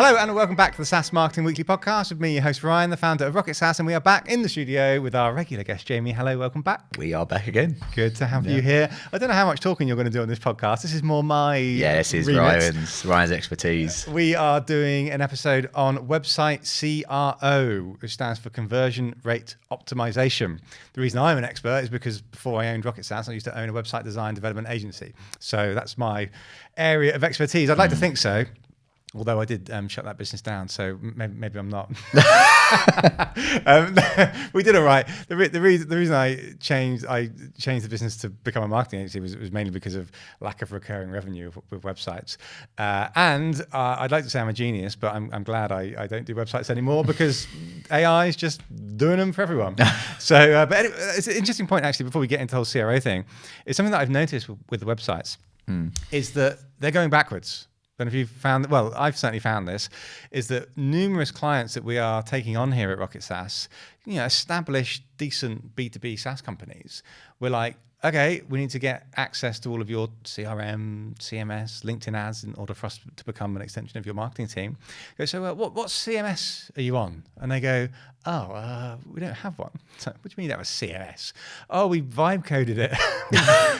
Hello and welcome back to the SaaS Marketing Weekly Podcast with me, your host Ryan, the founder of Rocket SaaS, and we are back in the studio with our regular guest Jamie. Hello, welcome back. We are back again. Good to have you here. I don't know how much talking you're going to do on this podcast. This is more my this is remit. Ryan's expertise. We are doing an episode on website CRO, which stands for Conversion Rate Optimization. The reason I'm an expert is because before I owned Rocket SaaS, I used to own a website design development agency. So that's my area of expertise. I'd like to think so. Although I did shut that business down, so maybe I'm not. We did all right. The reason I changed the business to become a marketing agency was mainly because of lack of recurring revenue with websites. And I'd like to say I'm a genius, but I'm glad I don't do websites anymore because AI is just doing them for everyone. So, but anyway, it's an interesting point actually. Before we get into the whole CRO thing, it's something that I've noticed with the websites is that they're going backwards. And if you've found, well, I've certainly found this, is that numerous clients that we are taking on here at Rocket SaaS, established, decent B2B SaaS companies, we're like, okay, we need to get access to all of your CRM, CMS, LinkedIn ads in order for us to become an extension of your marketing team. Go, so what CMS are you on? And they go, we don't have one. So, what do you mean you don't have a CMS? Oh, we vibe coded it.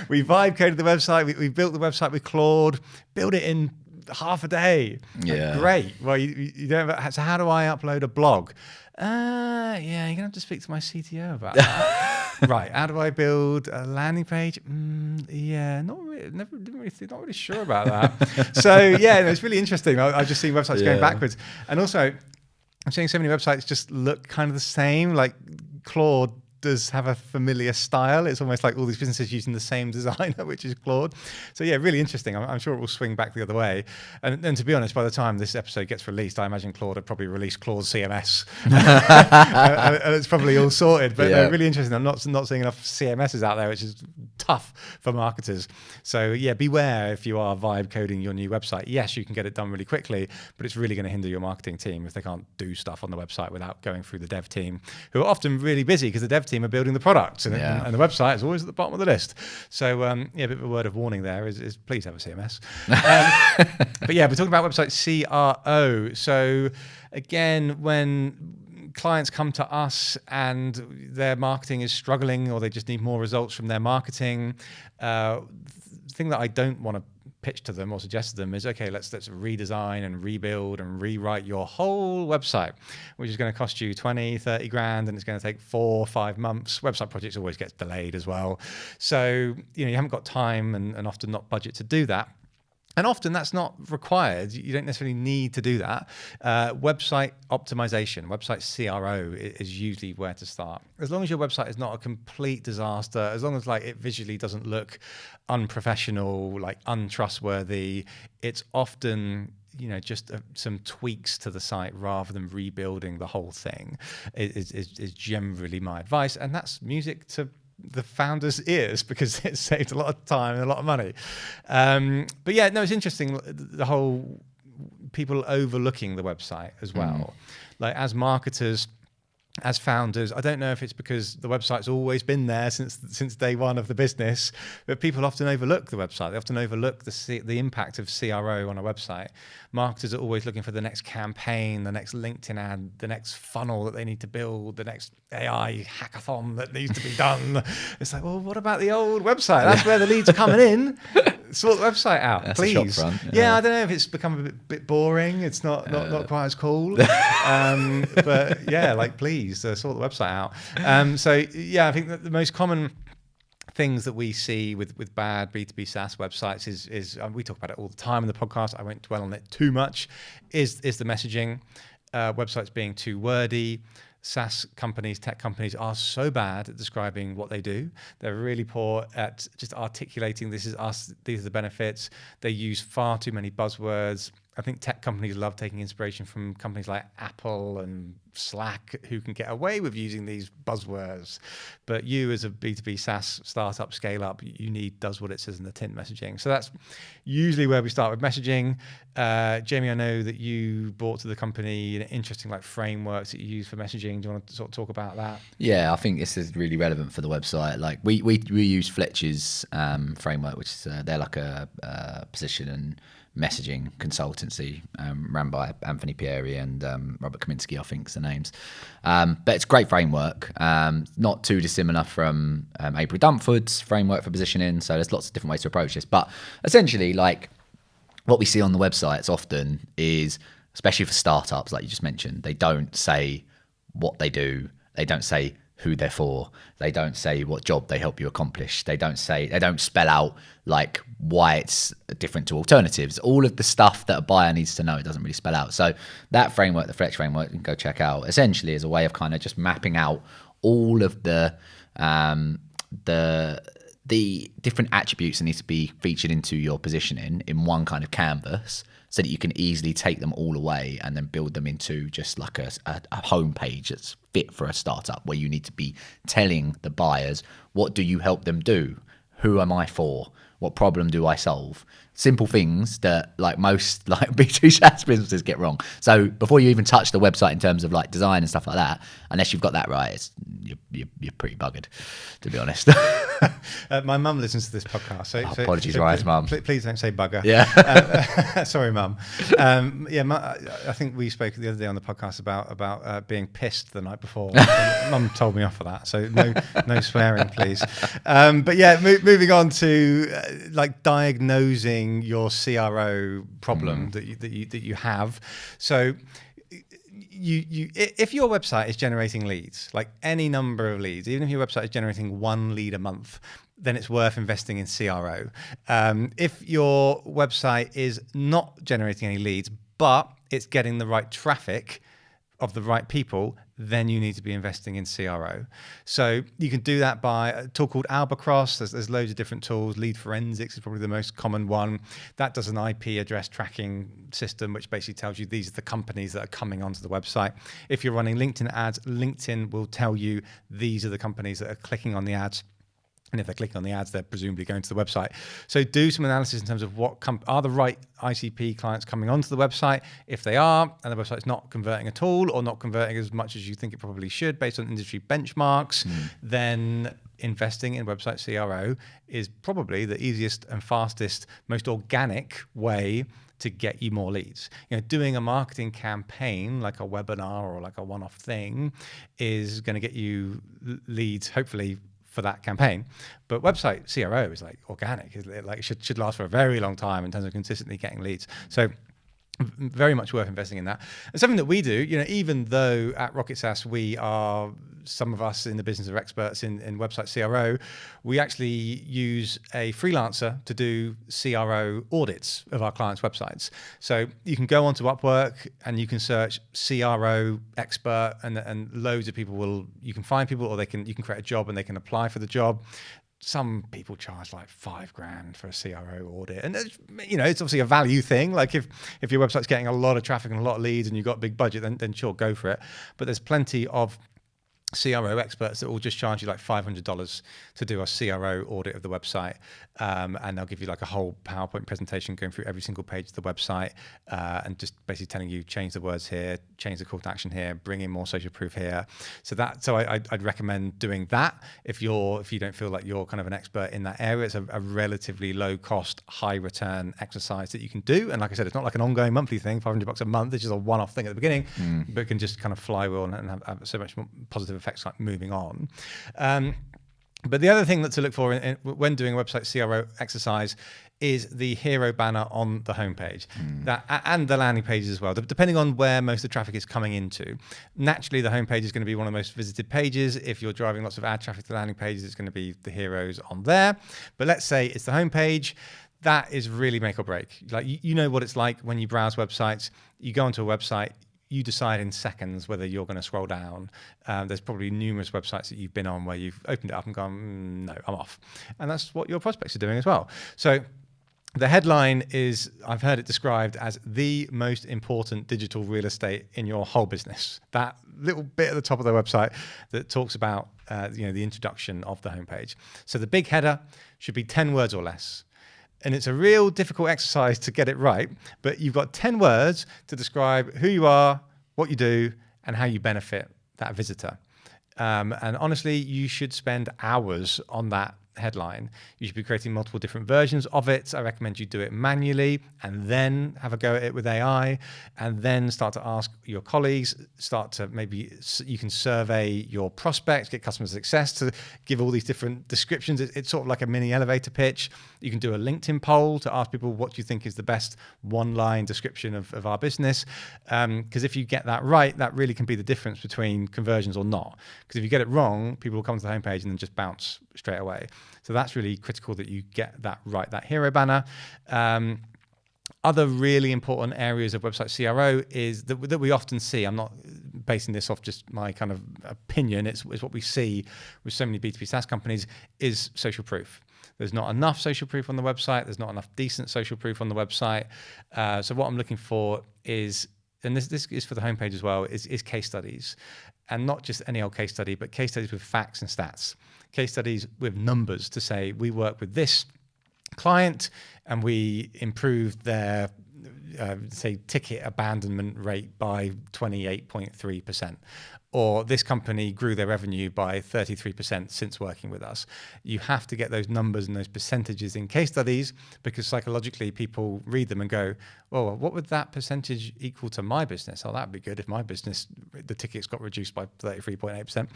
We vibe coded the website. We built the website with Claude, built it in half a day. Yeah. Like, great. Well, you don't have, so how do I upload a blog? You're going to have to speak to my CTO about that. Right. How do I build a landing page? Not really sure about that. So it's really interesting. I've just seen websites going backwards. And also I'm seeing so many websites just look kind of the same, like Claude does have a familiar style. It's almost like all these businesses using the same designer, which is Claude. So really interesting. I'm sure it will swing back the other way. And to be honest, by the time this episode gets released, I imagine Claude had probably released Claude CMS. and it's probably all sorted. But really interesting. I'm not seeing enough CMSs out there, which is tough for marketers. So beware if you are vibe coding your new website. Yes, you can get it done really quickly, but it's really going to hinder your marketing team if they can't do stuff on the website without going through the dev team, who are often really busy because the dev team are building the product and the website is always at the bottom of the list. So a bit of a word of warning there is please have a CMS. But we're talking about website CRO. So again, when clients come to us and their marketing is struggling or they just need more results from their marketing, the thing that I don't want to pitch to them or suggest to them is, okay, let's redesign and rebuild and rewrite your whole website, which is going to cost you 20, 30 grand, and it's going to take 4 or 5 months. Website projects always get delayed as well. So, you haven't got time and often not budget to do that. And often that's not required. You don't necessarily need to do that. Website optimization, website CRO is usually where to start. As long as your website is not a complete disaster, as long as it visually doesn't look unprofessional, untrustworthy, it's often just some tweaks to the site rather than rebuilding the whole thing is generally my advice. And that's music to the founder's ears because it saved a lot of time and a lot of money. It's interesting, the whole people overlooking the website as well. Like as marketers, as founders, I don't know if it's because the website's always been there since day one of the business, but people often overlook the website. They often overlook the impact of CRO on a website. Marketers are always looking for the next campaign, the next LinkedIn ad, the next funnel that they need to build, the next AI hackathon that needs to be done. It's like, well, what about the old website? That's where the leads are coming in. Sort the website out, that's please. A shop front. Yeah, I don't know if it's become a bit boring. It's not quite as cool. But please sort the website out. I think that the most common things that we see with bad B2B SaaS websites is we talk about it all the time in the podcast. I won't dwell on it too much. Is the messaging, websites being too wordy. SaaS companies, tech companies are so bad at describing what they do. They're really poor at just articulating this is us, these are the benefits. They use far too many buzzwords. I think tech companies love taking inspiration from companies like Apple and Slack who can get away with using these buzzwords. But you as a B2B SaaS startup, scale up, you need does what it says in the tin messaging. So that's usually where we start with messaging. Jamie, I know that you brought to the company interesting frameworks that you use for messaging. Do you want to sort of talk about that? Yeah, I think this is really relevant for the website. Like we use Fletcher's framework, which is they're like a position and messaging consultancy run by Anthony Pieri and Robert Kaminsky, I think is the names. But it's a great framework, not too dissimilar from April Dunford's framework for positioning. So there's lots of different ways to approach this. But essentially, like what we see on the websites often is, especially for startups, like you just mentioned, they don't say what they do. They don't say who they're for. They don't say what job they help you accomplish. They don't spell out like why it's different to alternatives. All of the stuff that a buyer needs to know, it doesn't really spell out. So that framework, the Fletcher framework, you can go check out, essentially is a way of kind of just mapping out all of the different attributes that need to be featured into your positioning in one kind of canvas, so that you can easily take them all away and then build them into just like a homepage that's fit for a startup, where you need to be telling the buyers, what do you help them do? Who am I for? What problem do I solve? Simple things that like most like B2B SaaS businesses get wrong. So before you even touch the website in terms of like design and stuff like that, unless you've got that right, you're pretty buggered, to be honest. My mum listens to this podcast. So apologies, Ryan's mum. Please don't say bugger. Yeah. Sorry, mum. I think we spoke the other day on the podcast about being pissed the night before. Mum told me off for that. So no swearing, please. But yeah, moving on to like diagnosing your CRO problem that you have. So if your website is generating leads, like any number of leads, even if your website is generating 1 lead a month, then it's worth investing in CRO. If your website is not generating any leads, but it's getting the right traffic of the right people, then you need to be investing in CRO. So you can do that by a tool called Albacross. There's loads of different tools. Lead Forensics is probably the most common one. That does an IP address tracking system, which basically tells you these are the companies that are coming onto the website. If you're running LinkedIn ads, LinkedIn will tell you these are the companies that are clicking on the ads. And if they're clicking on the ads, they're presumably going to the website. So do some analysis in terms of what are the right ICP clients coming onto the website. If they are, and the website's not converting at all, or not converting as much as you think it probably should based on industry benchmarks, then investing in website CRO is probably the easiest and fastest, most organic way to get you more leads. Doing a marketing campaign like a webinar or like a one-off thing is going to get you leads, hopefully, for that campaign. But website CRO is like organic. It should last for a very long time in terms of consistently getting leads. So very much worth investing in that. And something that we do, even though at Rocket SaaS we are, some of us in the business are experts in website CRO, we actually use a freelancer to do CRO audits of our clients' websites. So you can go onto Upwork and you can search CRO expert, and loads of people you can find people, or you can create a job and they can apply for the job. Some people charge like $5,000 for a CRO audit, and it's obviously a value thing. Like if your website's getting a lot of traffic and a lot of leads and you've got a big budget, then sure, go for it. But there's plenty of CRO experts that will just charge you like $500 to do a CRO audit of the website, and they'll give you like a whole PowerPoint presentation going through every single page of the website, and just basically telling you change the words here, change the call to action here, bring in more social proof here. So I'd recommend doing that if you don't feel like you're kind of an expert in that area. It's a relatively low cost, high return exercise that you can do. And like I said, it's not like an ongoing monthly thing, $500 a month. It's just a one-off thing at the beginning, but it can just kind of flywheel and have so much more positive effects like moving on. But the other thing that to look for when doing a website CRO exercise is the hero banner on the homepage, that and the landing pages as well. Depending on where most of the traffic is coming into, naturally the homepage is going to be one of the most visited pages. If you're driving lots of ad traffic to landing pages, it's going to be the heroes on there. But let's say it's the homepage. That is really make or break. Like you know what it's like when you browse websites. You go onto a website, you decide in seconds whether you're going to scroll down. There's probably numerous websites that you've been on where you've opened it up and gone, no, I'm off. And that's what your prospects are doing as well. So the headline is, I've heard it described as the most important digital real estate in your whole business. That little bit at the top of the website that talks about the introduction of the homepage. So the big header should be 10 words or less. And it's a real difficult exercise to get it right, but you've got 10 words to describe who you are, what you do, and how you benefit that visitor. And honestly, you should spend hours on that headline. You should be creating multiple different versions of it. I recommend you do it manually and then have a go at it with AI, and then start to ask your colleagues, start to maybe you can survey your prospects, get customer success to give all these different descriptions. It's sort of like a mini elevator pitch. You can do a LinkedIn poll to ask people, what do you think is the best one-line description of our business? Because if you get that right, that really can be the difference between conversions or not. Because if you get it wrong, people will come to the homepage and then just bounce straight away. So that's really critical that you get that right, that hero banner. Other really important areas of website CRO is that we often see. I'm not basing this off just my kind of opinion. It's what we see with so many B2B SaaS companies is social proof. There's not enough social proof on the website. There's not enough decent social proof on the website. So what I'm looking for is, and this is for the homepage as well, is case studies. And not just any old case study, but case studies with facts and stats. Case studies with numbers to say, we work with this client and we improved their say ticket abandonment rate by 28.3%, or this company grew their revenue by 33% since working with us. You have to get those numbers and those percentages in case studies, because psychologically people read them and go, oh, what would that percentage equal to my business? Oh, that'd be good if my business, the tickets got reduced by 33.8%.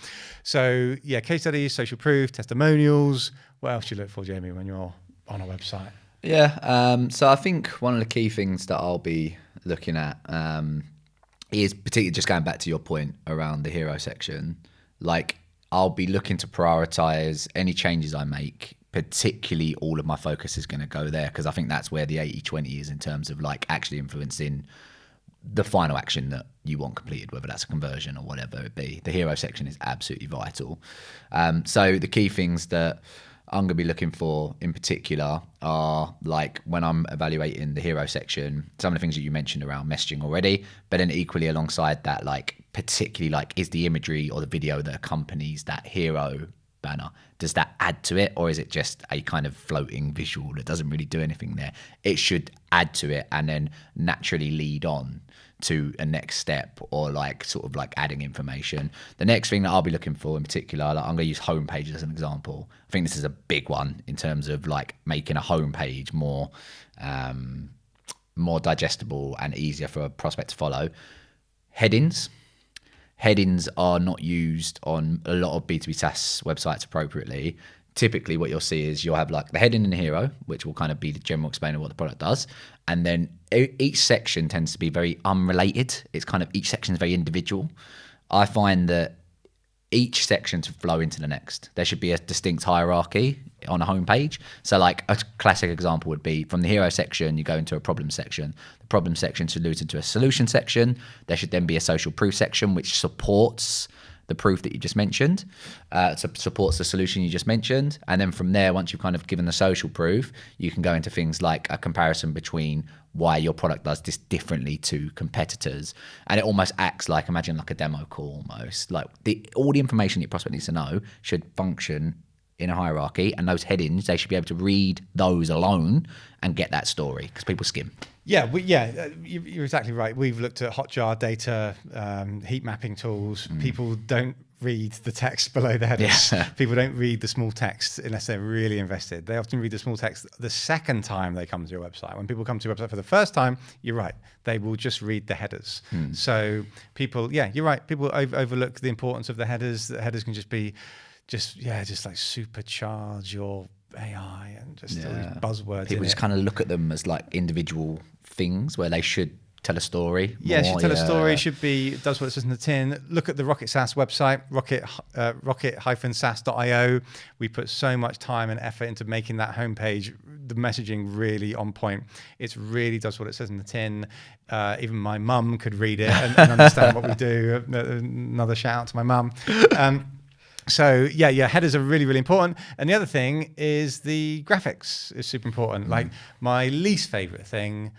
So yeah, case studies, social proof, testimonials. What else do you look for, Jamie, when you're on a website? Yeah, so I think one of the key things that I'll be looking at is particularly just going back to your point around the hero section. Like, I'll be looking to prioritize any changes I make, particularly all of my focus is going to go there, because I think that's where the 80-20 is in terms of like actually influencing the final action that you want completed, whether that's a conversion or whatever it be. The hero section is absolutely vital. So the key things that I'm going to be looking for in particular are, like, when I'm evaluating the hero section, some of the things that you mentioned around messaging already, but then equally alongside that, like, particularly, like, is the imagery or the video that accompanies that hero banner, does that add to it, or is it just a kind of floating visual that doesn't really do anything there? It should add to it and then naturally lead on to a next step, or like sort of like adding information. The next thing that I'll be looking for in particular, like, I'm going to use homepage as an example. I think this is a big one in terms of like making a homepage more digestible and easier for a prospect to follow. Headings are not used on a lot of B2B SaaS websites appropriately. Typically what you'll see is you'll have like the heading and the hero, which will kind of be the general explainer of what the product does. And then each section tends to be very unrelated. It's kind of, each section is very individual. I find that each section to flow into the next. There should be a distinct hierarchy on a homepage. So like a classic example would be from the hero section, you go into a problem section. The problem section should lead into a solution section. There should then be a social proof section, which supports the proof that you just mentioned, supports the solution you just mentioned. And then from there, once you've kind of given the social proof, you can go into things like a comparison between why your product does this differently to competitors. And it almost acts like, imagine like a demo call almost. Like all the information your prospect needs to know should function in a hierarchy, and those headings, they should be able to read those alone and get that story, because people skim. Yeah, you're exactly right. We've looked at Hotjar data, heat mapping tools. People don't read the text below the headers. Yeah. People don't read the small text unless they're really invested. They often read the small text the second time they come to your website. When people come to your website for the first time, you're right, they will just read the headers. So people, yeah, you're right. People overlook the importance of the headers. The headers can just be just like supercharge your AI and just all these buzzwords. People just kind of look at them as like individual things where they should tell a story. Yeah, should tell a story, should be, does what it says in the tin. Look at the Rocket SaaS website, rocket-saas.io. We put so much time and effort into making that homepage, the messaging really on point. It really does what it says in the tin. Even my mum could read it and understand what we do. Another shout out to my mum. So yeah, headers are really, really important. And the other thing is the graphics is super important. Like, my least favorite thing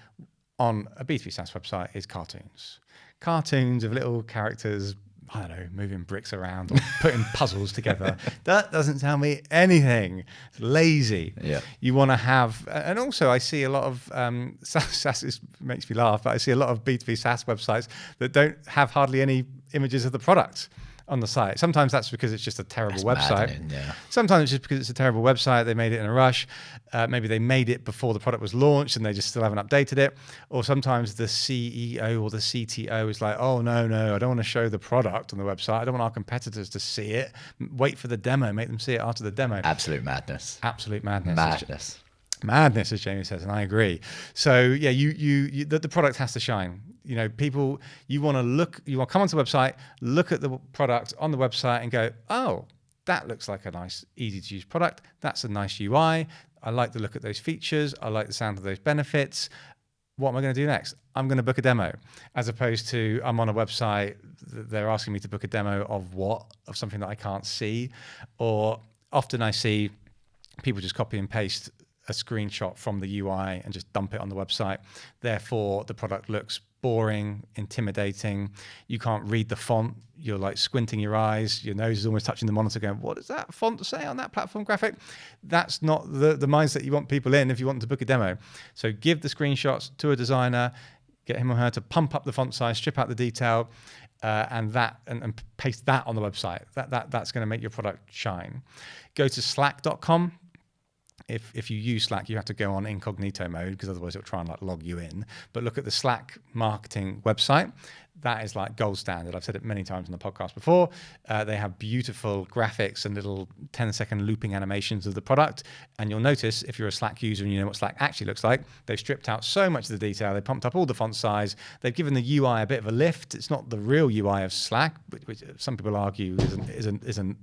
on a B2B SaaS website is cartoons. Cartoons of little characters, I don't know, moving bricks around or putting puzzles together. That doesn't tell me anything. It's lazy. Yeah. You want to have, and also I see a lot of SaaS makes me laugh, but I see a lot of B2B SaaS websites that don't have hardly any images of the product. on the site. Sometimes that's because it's just a terrible website. Maddening, yeah. Sometimes it's just because it's a terrible website. They made it in a rush. Maybe they made it before the product was launched and they just still haven't updated it. Or sometimes the CEO or the CTO is like, oh, no, I don't want to show the product on the website. I don't want our competitors to see it. Wait for the demo. Make them see it after the demo. Absolute madness. Absolute madness. Madness, as Jamie says, and I agree. So yeah, the product has to shine. You know, people, you want to come onto the website, look at the product on the website and go, oh, that looks like a nice, easy to use product. That's a nice UI. I like the look at those features. I like the sound of those benefits. What am I going to do next? I'm going to book a demo, as opposed to I'm on a website, they're asking me to book a demo of what? Of something that I can't see. Or often I see people just copy and paste a screenshot from the UI and just dump it on the website. Therefore, the product looks boring, intimidating. You can't read the font. You're like squinting your eyes. Your nose is almost touching the monitor going, what does that font say on that platform graphic? That's not the mindset you want people in if you want to book a demo. So give the screenshots to a designer, get him or her to pump up the font size, strip out the detail, and paste that on the website. That's going to make your product shine. Go to slack.com. If you use Slack, you have to go on incognito mode because otherwise it'll try and like log you in. But look at the Slack marketing website. That is like gold standard. I've said it many times on the podcast before. They have beautiful graphics and little 10-second looping animations of the product. And you'll notice if you're a Slack user and you know what Slack actually looks like, they've stripped out so much of the detail. They pumped up all the font size. They've given the UI a bit of a lift. It's not the real UI of Slack, which some people argue isn't.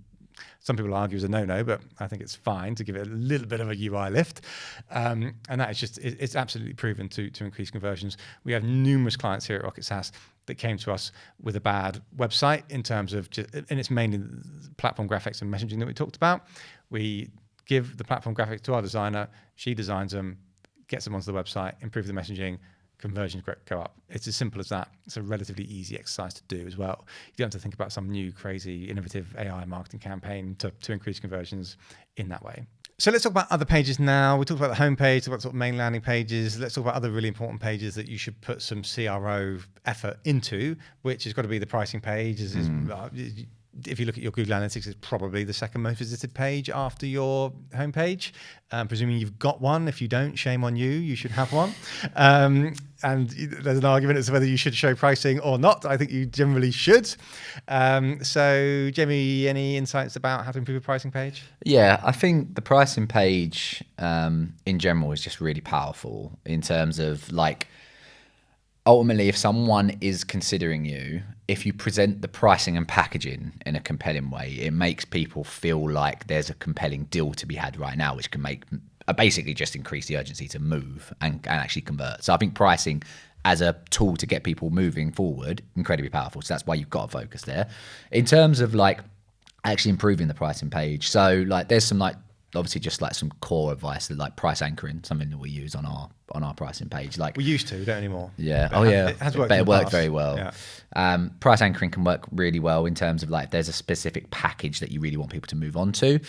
Some people argue is a no-no, but I think it's fine to give it a little bit of a UI lift. And that is just, it's absolutely proven to increase conversions. We have numerous clients here at Rocket SaaS that came to us with a bad website in terms of, and it's mainly platform graphics and messaging that we talked about. We give the platform graphics to our designer, she designs them, gets them onto the website, improve the messaging, conversions go up. It's as simple as that. It's a relatively easy exercise to do as well. You don't have to think about some new, crazy, innovative AI marketing campaign to increase conversions in that way. So let's talk about other pages now. We talked about the homepage, talked about sort of main landing pages. Let's talk about other really important pages that you should put some CRO effort into, which has got to be the pricing page. If you look at your Google Analytics, it's probably the second most visited page after your homepage. Presuming you've got one. If you don't, shame on you. You should have one. And there's an argument as to whether you should show pricing or not. I think you generally should. So, Jamie, any insights about how to improve a pricing page? Yeah, I think the pricing page in general is just really powerful in terms of like, ultimately, if someone is considering you, if you present the pricing and packaging in a compelling way, it makes people feel like there's a compelling deal to be had right now, which can make basically just increase the urgency to move and actually convert. So I think pricing as a tool to get people moving forward, incredibly powerful. So that's why you've got to focus there. In terms of like actually improving the pricing page, so like there's some like obviously just like some core advice, like price anchoring, something that we use on our pricing page. Like we used to, we don't anymore. Yeah. But it has worked. But it worked very well. Yeah. Price anchoring can work really well in terms of like if there's a specific package that you really want people to move on to.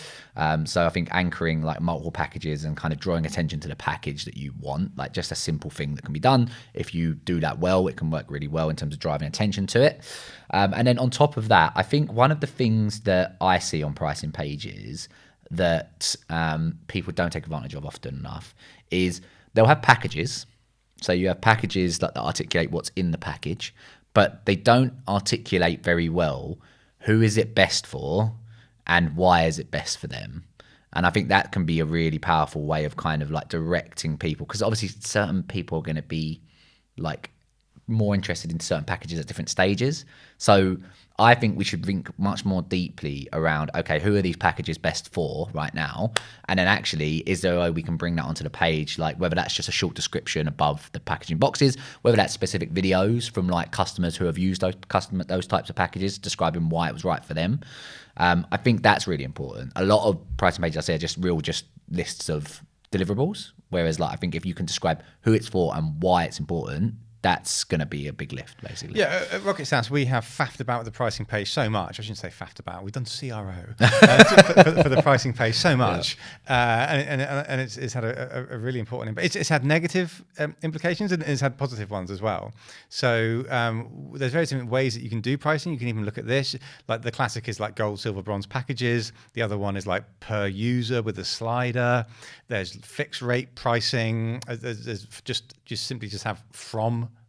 So I think anchoring like multiple packages and kind of drawing attention to the package that you want, like just a simple thing that can be done. If you do that well, it can work really well in terms of driving attention to it. And then on top of that, I think one of the things that I see on pricing pages that people don't take advantage of often enough is they'll have packages. So you have packages that articulate what's in the package, but they don't articulate very well who is it best for and why is it best for them. And I think that can be a really powerful way of kind of like directing people, because obviously certain people are going to be like more interested in certain packages at different stages. So I think we should think much more deeply around, okay, who are these packages best for right now? And then actually, is there a way we can bring that onto the page? Like whether that's just a short description above the packaging boxes, whether that's specific videos from like customers who have used those types of packages, describing why it was right for them. I think that's really important. A lot of pricing pages I say are just lists of deliverables. Whereas like, I think if you can describe who it's for and why it's important, that's going to be a big lift, basically. Yeah, at Rocket SaaS, we have faffed about with the pricing page so much. I shouldn't say faffed about. We've done CRO for the pricing page so much, and it's had a really important impact. It's had negative implications and it's had positive ones as well. So there's various different ways that you can do pricing. You can even look at this. Like the classic is like gold, silver, bronze packages. The other one is like per user with a slider. There's fixed rate pricing. There's just simply have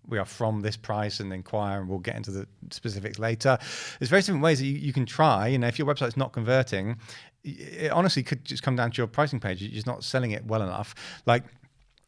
we are from this price and inquire, and we'll get into the specifics later. There's various different ways that you can try. If your website's not converting, it honestly could just come down to your pricing page. You're just not selling it well enough. Like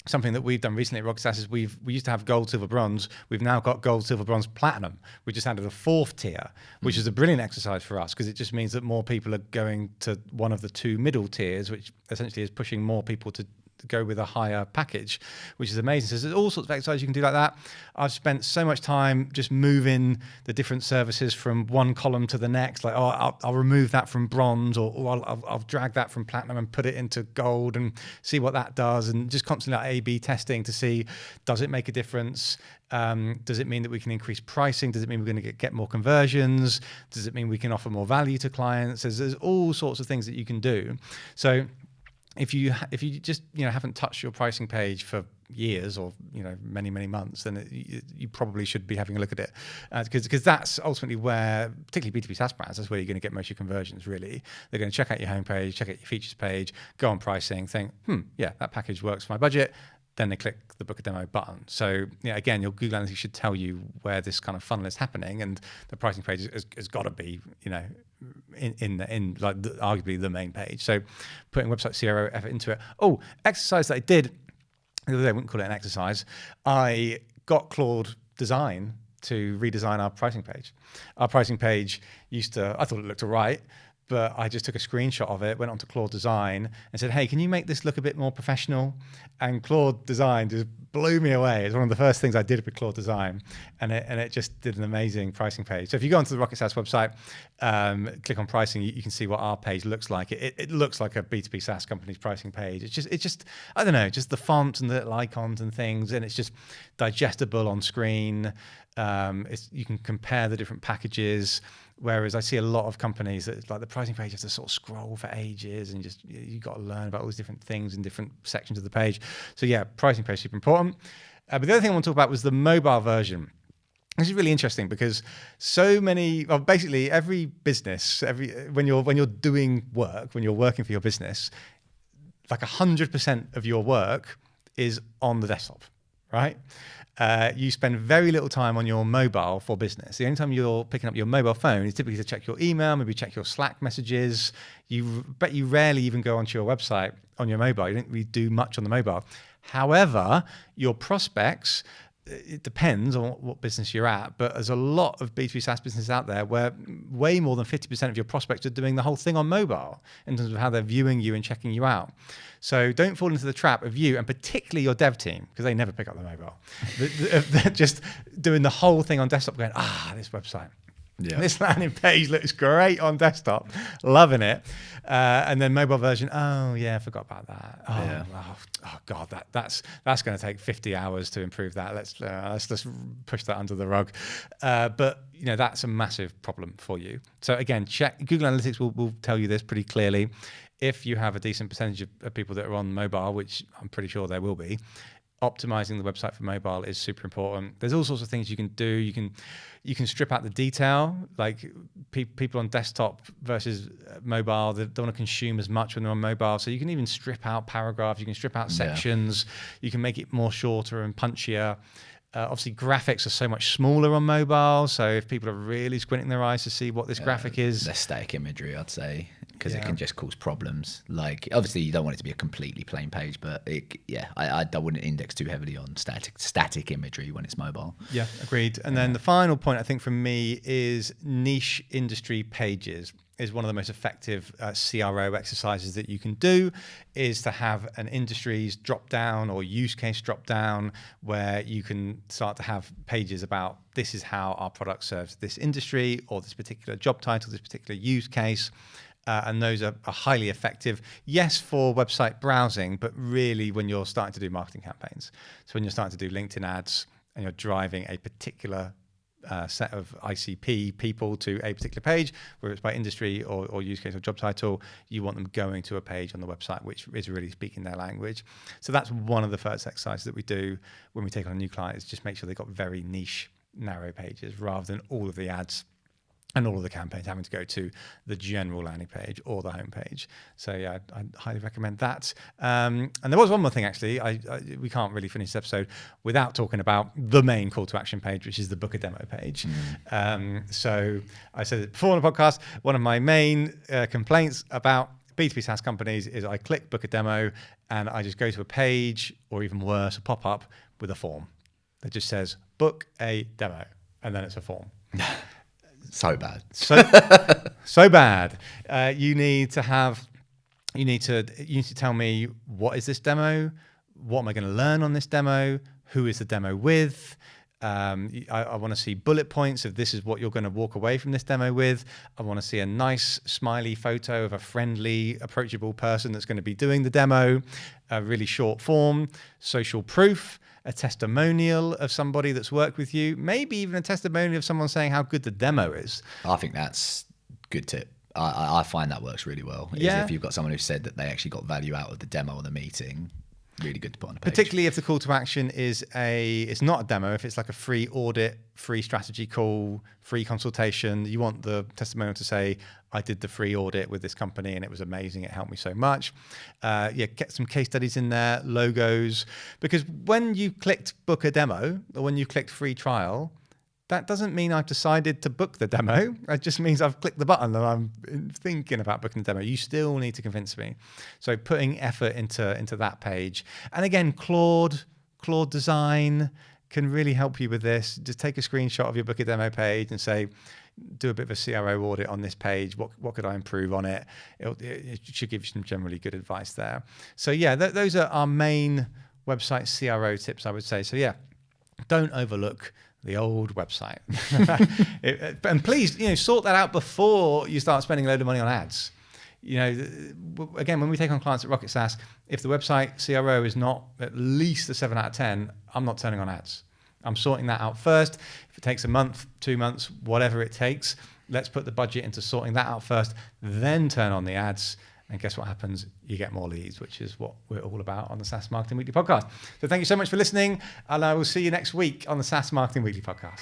something that we've done recently at Rocket SaaS is we used to have gold, silver, bronze. We've now got gold, silver, bronze, platinum. We just added a 4th tier, which is a brilliant exercise for us because it just means that more people are going to one of the 2 middle tiers, which essentially is pushing more people to go with a higher package, which is amazing. So there's all sorts of exercises you can do like that. I've spent so much time just moving the different services from one column to the next. Like, I'll remove that from bronze, or I'll drag that from platinum and put it into gold and see what that does. And just constantly like A/B testing to see, does it make a difference? Does it mean that we can increase pricing? Does it mean we're going to get more conversions? Does it mean we can offer more value to clients? There's all sorts of things that you can do. So if you just haven't touched your pricing page for years or many months, then you probably should be having a look at it, because that's ultimately where, particularly B2B SaaS brands, that's where you're going to get most of your conversions. Really, they're going to check out your homepage, check out your features page, go on pricing, think, yeah, that package works for my budget. Then they click the book a demo button. So again, your Google Analytics should tell you where this kind of funnel is happening, and the pricing page has got to be in like arguably the main page. So putting website CRO effort into it. Oh, exercise that I did the other day, I wouldn't call it an exercise. I got Claude Design to redesign our pricing page. Our pricing page I thought it looked all right, but I just took a screenshot of it, went onto Claude Design and said, hey, can you make this look a bit more professional? And Claude Design just blew me away. It's one of the first things I did with Claude Design, and it just did an amazing pricing page. So if you go onto the Rocket SaaS website, click on pricing, you can see what our page looks like. It looks like a B2B SaaS company's pricing page. It's just I don't know, just the font and the little icons and things, and it's just digestible on screen. You can compare the different packages. Whereas I see a lot of companies that like the pricing page, you have to sort of scroll for ages, and you got to learn about all these different things in different sections of the page. So yeah, pricing page is super important. But the other thing I want to talk about was the mobile version. This is really interesting because basically every business, when you're doing work, when you're working for your business, like 100% of your work is on the desktop, right? You spend very little time on your mobile for business. The only time you're picking up your mobile phone is typically to check your email, maybe check your Slack messages. You rarely even go onto your website on your mobile. You don't really do much on the mobile. However, your prospects, it depends on what business you're at, but there's a lot of B2B SaaS businesses out there where way more than 50% of your prospects are doing the whole thing on mobile in terms of how they're viewing you and checking you out. So don't fall into the trap of you, and particularly your dev team, because they never pick up the mobile. They're just doing the whole thing on desktop going, this website. Yeah. This landing page looks great on desktop, loving it. And then mobile version, I forgot about that. Oh God, that's going to take 50 hours to improve that. Let's push that under the rug. But that's a massive problem for you. So again, check Google Analytics will tell you this pretty clearly. If you have a decent percentage of people that are on mobile, which I'm pretty sure there will be, optimizing the website for mobile is super important. There's all sorts of things you can do. You can strip out the detail, like people on desktop versus mobile, they don't want to consume as much when they're on mobile. So you can even strip out paragraphs, you can strip out sections, you can make it more shorter and punchier. Obviously, graphics are so much smaller on mobile, so if people are really squinting their eyes to see what this graphic is... Less static imagery, I'd say, because it can just cause problems. Like, obviously, you don't want it to be a completely plain page, but I wouldn't index too heavily on static imagery when it's mobile. Yeah, agreed. And then the final point, I think, from me is niche industry pages is one of the most effective CRO exercises that you can do, is to have an industries drop down or use case drop down where you can start to have pages about this is how our product serves this industry or this particular job title, this particular use case. And those are highly effective, yes, for website browsing, but really when you're starting to do marketing campaigns. So when you're starting to do LinkedIn ads, and you're driving a particular set of ICP people to a particular page, whether it's by industry or use case or job title, you want them going to a page on the website which is really speaking their language. So that's one of the first exercises that we do when we take on a new client, is just make sure they've got very niche, narrow pages rather than all of the ads and all of the campaigns having to go to the general landing page or the home page. So yeah, I highly recommend that. And there was one more thing actually. We can't really finish this episode without talking about the main call to action page, which is the book a demo page. So I said it before on the podcast, one of my main complaints about B2B SaaS companies is I click book a demo and I just go to a page, or even worse, a pop-up with a form that just says book a demo, and then it's a form. So bad. So bad. You need to tell me, what is this demo? What am I going to learn on this demo? Who is the demo with? I want to see bullet points of this is what you're going to walk away from this demo with. I want to see a nice smiley photo of a friendly, approachable person that's going to be doing the demo, a really short form, social proof, a testimonial of somebody that's worked with you, maybe even a testimonial of someone saying how good the demo is. I think that's a good tip. I find that works really well. Yeah. If you've got someone who said that they actually got value out of the demo or the meeting, really good to put on a page. Particularly if the call to action it's not a demo, if it's like a free audit, free strategy call, free consultation, you want the testimonial to say, I did the free audit with this company and it was amazing, it helped me so much. Get some case studies in there, logos, because when you clicked book a demo or when you clicked free trial, that doesn't mean I've decided to book the demo. It just means I've clicked the button and I'm thinking about booking the demo. You still need to convince me. So putting effort into that page. And again, Claude Design can really help you with this. Just take a screenshot of your book a demo page and say, do a bit of a CRO audit on this page. What could I improve on it? It should give you some generally good advice there. So yeah, those are our main website CRO tips, I would say. So yeah, don't overlook the old website. And please, sort that out before you start spending a load of money on ads. Again, when we take on clients at Rocket SaaS, if the website CRO is not at least a 7 out of 10, I'm not turning on ads. I'm sorting that out first. If it takes a month, 2 months, whatever it takes, let's put the budget into sorting that out first, then turn on the ads. And guess what happens? You get more leads, which is what we're all about on the SaaS Marketing Weekly podcast. So thank you so much for listening, and I will see you next week on the SaaS Marketing Weekly podcast.